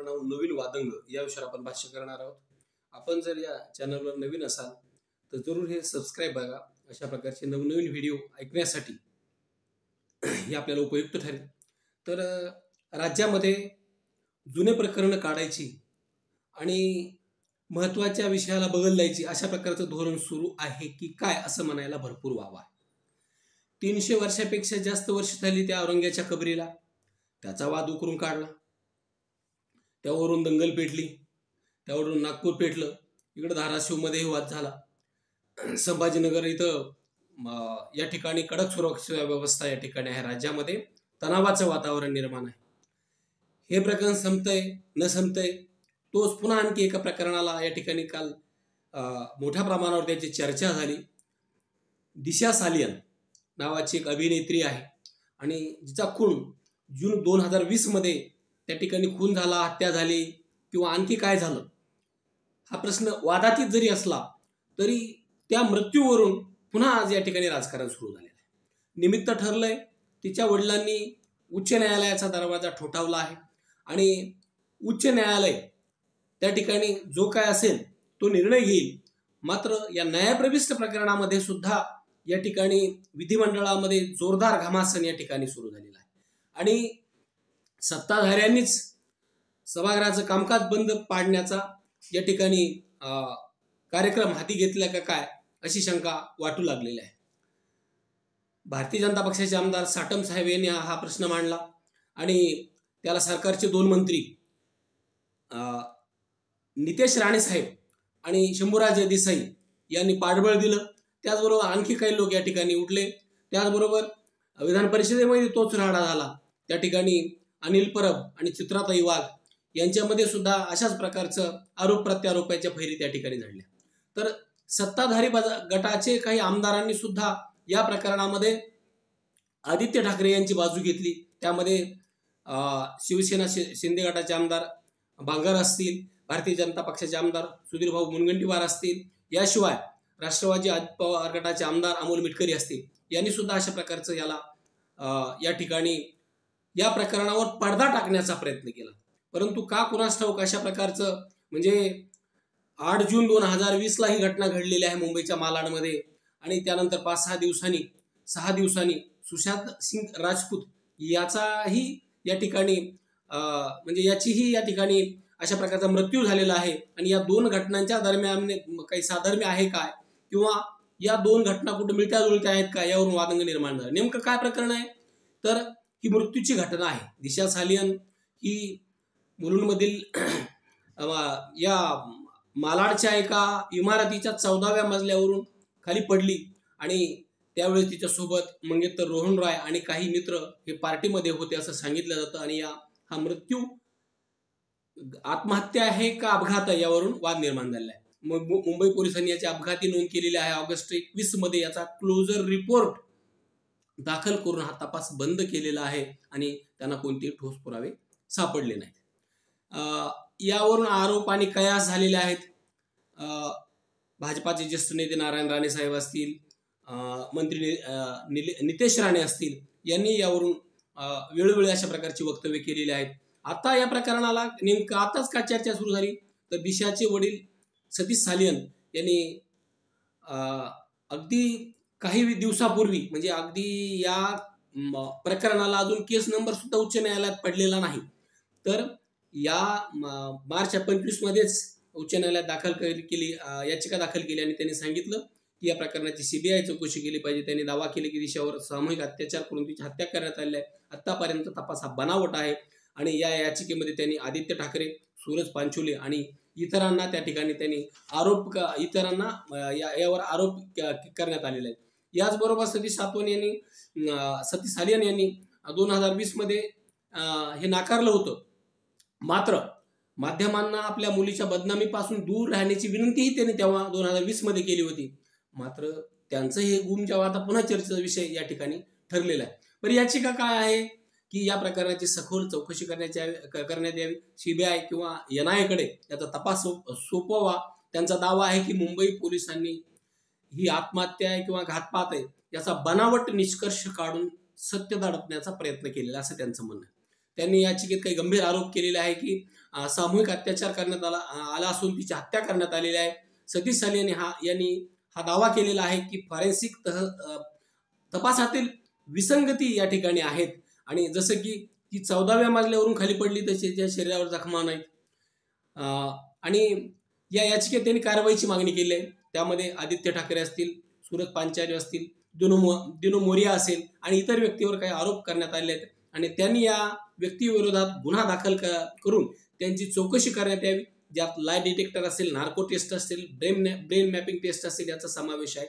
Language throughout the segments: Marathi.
प्रकरणावर नवीन वादंग या विषयावर आपण भाष्य करणार आहोत। आपण जर या चॅनलवर नवीन असाल तर जरूर हे सबस्क्राइब बघा। अशा प्रकारचे नवनवीन व्हिडिओ ऐकण्यासाठी हे आपल्याला उपयुक्त ठरेल। तर राज्यामध्ये जुने प्रकरण काढायची आणि महत्त्वाच्या विषयाला बगल द्यायची अशा प्रकारचं धोरण सुरू आहे की काय असं म्हणायला भरपूर वाव आहे। 300 वर्षापेक्षा जास्त वर्ष झाली त्या औरंग्याच्या कबरीला, त्याचा वाद उकरून काढला, त्यावरून दंगल पेटली, त्यावरून नागपूर पेटलं, इकडे धाराशिवमध्ये वाद झाला, संभाजीनगर इथं या ठिकाणी कडक सुरक्षा व्यवस्था या ठिकाणी आहे, राज्यामध्ये तणावाचं वातावरण निर्माण आहे। हे प्रकरण संपतंय न संपतंय, तोच पुन्हा आणखी एका प्रकरणाला या ठिकाणी काल मोठ्या प्रमाणावर त्याची चर्चा झाली। दिशा सालियन नावाची एक अभिनेत्री आहे आणि जिचा खून जून 2020 मध्ये त्या ठिकाणी खून झाला, हत्या झाली किंवा आणखी काय झालं हा प्रश्न वादातीत जरी असला तरी त्या मृत्यूवरून पुन्हा आज या ठिकाणी राजकारण सुरू झालेलं आहे। निमित्त ठरलंय, तिच्या वडिलांनी उच्च न्यायालयाचा दरवाजा ठोठावला आहे आणि उच्च न्यायालय त्या ठिकाणी जो काय असेल तो निर्णय घेईल। मात्र या न्यायप्रविष्ट प्रकरणामध्ये सुद्धा या ठिकाणी विधिमंडळामध्ये जोरदार घमासान या ठिकाणी सुरू झालेला आहे आणि सत्ताधाऱ्यांनीच सभागृहाचं कामकाज बंद पाडण्याचा या ठिकाणी कार्यक्रम हाती घेतला का काय अशी शंका वाटू लागलेली आहे। भारतीय जनता पक्षाचे आमदार साटम साहेब यांनी हा प्रश्न मांडला आणि त्याला सरकारचे 2 मंत्री नितेश राणे साहेब आणि शंभूराज देसाई यांनी पाठबळ दिलं। त्याचबरोबर आणखी काही लोक या ठिकाणी उठले। त्याचबरोबर विधान परिषदेमध्ये तोच राडा झाला। त्या ठिकाणी अनिल परब आणि चित्राताई वाघ यांच्यामध्ये सुद्धा अशाच प्रकारचं आरोप प्रत्यारोपाच्या फैरी त्या ठिकाणी झाल्या। तर सत्ताधारी गटाचे काही आमदारांनी सुद्धा या प्रकरणामध्ये आदित्य ठाकरे यांची बाजू घेतली। त्यामध्ये शिवसेना शिंदे गटाचे आमदार बांगर असतील, भारतीय जनता पक्षाचे आमदार सुधीर भाऊ मुनगंटीवार असतील, याशिवाय राष्ट्रवादी अजित पवार गटाचे आमदार अमोल मिटकरी असतील, यांनी सुद्धा अशा प्रकारचं या ठिकाणी या प्रकरणावर पडदा टाकण्याचा प्रयत्न केला। परंतु का कुणास ठाऊक अशा प्रकारचं म्हणजे 8 जून 2020 ला ही घटना घडलेली आहे मुंबईच्या मालाडमध्ये आणि त्यानंतर 5-6 दिवसांनी सुशांत सिंग राजपूत याचाही या ठिकाणी म्हणजे याचीही या ठिकाणी अशा प्रकारचा मृत्यू झालेला आहे आणि या 2 घटनांच्या दरम्यान काही साधर्म्य आहे काय किंवा या 2 घटना कुठे मिळत्या जुळत्या आहेत का यावरून वादंग निर्माण झाला। नेमकं काय प्रकरण आहे तर ही मृत्यूची घटना आहे। दिशा सालियन ही मुलुंडमधील या मालाडच्या एका इमारतीच्या 14व्या मजल्यावरून खाली पडली आणि त्यावेळेस तिच्यासोबत मंगेतर रोहन रॉय आणि काही मित्र हे पार्टीमध्ये होते असं सांगितलं जातं आणि हा मृत्यू आत्महत्या आहे का अपघात आहे यावरून वाद निर्माण झालेला आहे। मुंबई पोलिसांनी याची अपघाती नोंद केलेली आहे। ऑगस्ट 21 मध्ये याचा क्लोजर रिपोर्ट दाखल करून हा तपास बंद केलेला आहे आणि त्यांना कोणतेही ठोस पुरावे सापडले नाहीत। यावरून आरोप आणि कयास झालेले आहेत। भाजपाचे ज्येष्ठ नेते नारायण राणे साहेब असतील, मंत्री नितेश राणे असतील, यांनी यावरून वेळोवेळी अशा प्रकारची वक्तव्य केलेली आहेत। आता या प्रकरणाला नेमकं आताच का चर्चा सुरू झाली तर दिशाचे वडील सतीश सालियन यांनी अगदी काही दिवसापूर्वी म्हणजे अगदी या प्रकरणाला अजून केस नंबर सुद्धा उच्च न्यायालयात पडलेला नाही, तर या मार्च 25 मध्येच उच्च न्यायालयात याचिका दाखल केली आणि त्यांनी सांगितलं की या प्रकरणाची CBI चौकशी केली पाहिजे। त्यांनी दावा केला की दिशावर सामूहिक अत्याचार करून तिची हत्या करण्यात आली आहे। आतापर्यंत तपास हा बनावट आहे आणि या याचिकेमध्ये त्यांनी आदित्य ठाकरे, सूरज पांचोले आणि इतरांना त्या ठिकाणी त्यांनी यावर आरोप करण्यात आलेले आहेत। याचबरोबर सतीश सालियन यांनी 2020 मध्ये हे नाकारलं होतं। मात्र माध्यमांना आपल्या मुलीच्या बदनामीपासून दूर राहण्याची विनंतीही त्यांनी तेव्हा 2020 मध्ये केली होती। मात्र त्यांचं हे गुम जेव्हा आता पुन्हा चर्चेचा विषय या ठिकाणी ठरलेला आहे। पण याचिका काय आहे की या प्रकरणाची सखोल चौकशी करण्यात यावी, CBI किंवा NIA कडे याचा तपास सोपवावा। त्यांचा दावा आहे की मुंबई पोलिसांनी ही आत्महत्या आहे किंवा घातपात आहे याचा बनावट निष्कर्ष काढून सत्य दडपण्याचा प्रयत्न केलेला असं त्यांचं म्हणणं आहे। त्यांनी याचिकेत काही गंभीर आरोप केलेले आहे की सामूहिक अत्याचार करण्यात आला असून तिची हत्या करण्यात आलेली आहे. सतीश साले यांनी हा दावा केलेला आहे की फॉरेन्सिक तपासातील विसंगती या ठिकाणी आहेत आणि जसं की ती 14व्या मजल्यावरून खाली पडली तशी तिच्या शरीरावर जखमा नाहीत. आणि या याचिकेत त्यांनी कारवाईची मागणी केली आहे. त्यामध्ये आदित्य ठाकरे असतील, सूरज पांचाली असतील, दिनू मोरिया असेल आणि इतर व्यक्तीवर काही आरोप करण्यात आले आहेत आणि त्यांनी या व्यक्तीविरोधात गुन्हा दाखल करून त्यांची चौकशी करण्यात यावी, ज्यात लाय डिटेक्टर असेल, नार्को टेस्ट असेल, ब्रेन मॅपिंग टेस्ट असेल याचा समावेश आहे.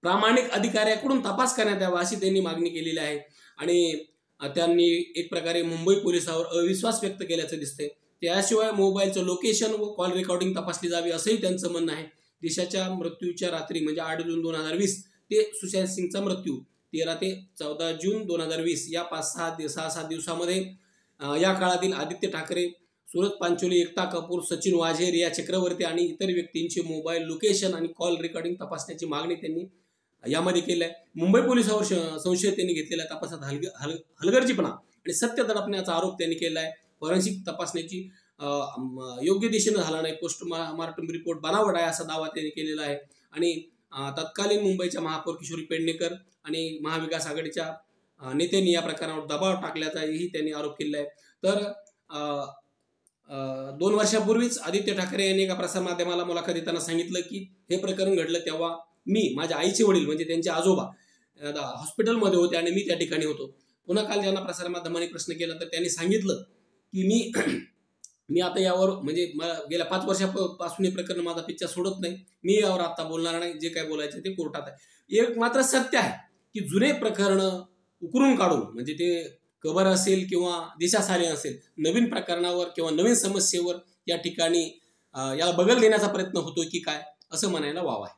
प्रामाणिक अधिकाऱ्याकडून तपास करण्यात यावा अशी त्यांनी मागणी केलेली आहे. आणि त्यांनी एक प्रकारे मुंबई पोलिसांवर अविश्वास व्यक्त केल्याचं दिसतंय. त्याशिवाय मोबाईलचं लोकेशन व कॉल रेकॉर्डिंग तपासली जावी असंही त्यांचं म्हणणं आहे. दिशाच्या मृत्यूच्या रात्री म्हणजे 8 जून 2020 ते सुशांत सिंगचा मृत्यू 13 ते 14 जून 2020 या 6-7 दिवसामध्ये या काळातील आदित्य ठाकरे, सूरज पांचोली, एकता कपूर, सचिन वाझे, रिया चक्रवर्ती आणि इतर व्यक्तींचे मोबाईल लोकेशन आणि कॉल रेकॉर्डिंग तपासण्याची मागणी त्यांनी यामध्ये केली आहे. मुंबई पोलिसांवर संशय त्यांनी घेतलेला आहे. तपासात हलगर्जीपणा आणि सत्य दडपण्याचा आरोप त्यांनी केला आहे. फॉरेन्सिक तपासण्याची योग्य दिशेनं झाला नाही, पोस्टमार्टम रिपोर्ट बनावट आहे असा दावा त्यांनी केलेला आहे. आणि तत्कालीन मुंबईच्या महापौर किशोरी पेडणेकर आणि महाविकास आघाडीच्या नेत्यांनी या प्रकरणावर दबाव टाकल्याचाही त्यांनी आरोप केला आहे. तर 2 वर्षापूर्वीच आदित्य ठाकरे यांनी एका प्रसारमाध्यमाला मुलाखत देताना सांगितलं की हे प्रकरण घडलं तेव्हा मी, माझ्या आईचे वडील म्हणजे त्यांचे आजोबा हॉस्पिटलमध्ये होते आणि मी त्या ठिकाणी होतो. पुन्हा काल ज्यांना प्रसारमाध्यमांनी प्रश्न केला तर त्यांनी सांगितलं की मी आता यावर म्हणजे गेल्या 5 वर्षापासून हे प्रकरण माझा पिच्छा सोडत नाही, मी यावर आता बोलणार नाही, जे काय बोलायचं ते कोर्टात आहे. एक मात्र सत्य आहे की जुने प्रकरण उकरून काढून म्हणजे ते कबर असेल किंवा दिशा साले असेल, नवीन प्रकरणावर किंवा नवीन समस्येवर या ठिकाणी याला बगल देण्याचा प्रयत्न होतोय की काय असं म्हणायला वाव आहे.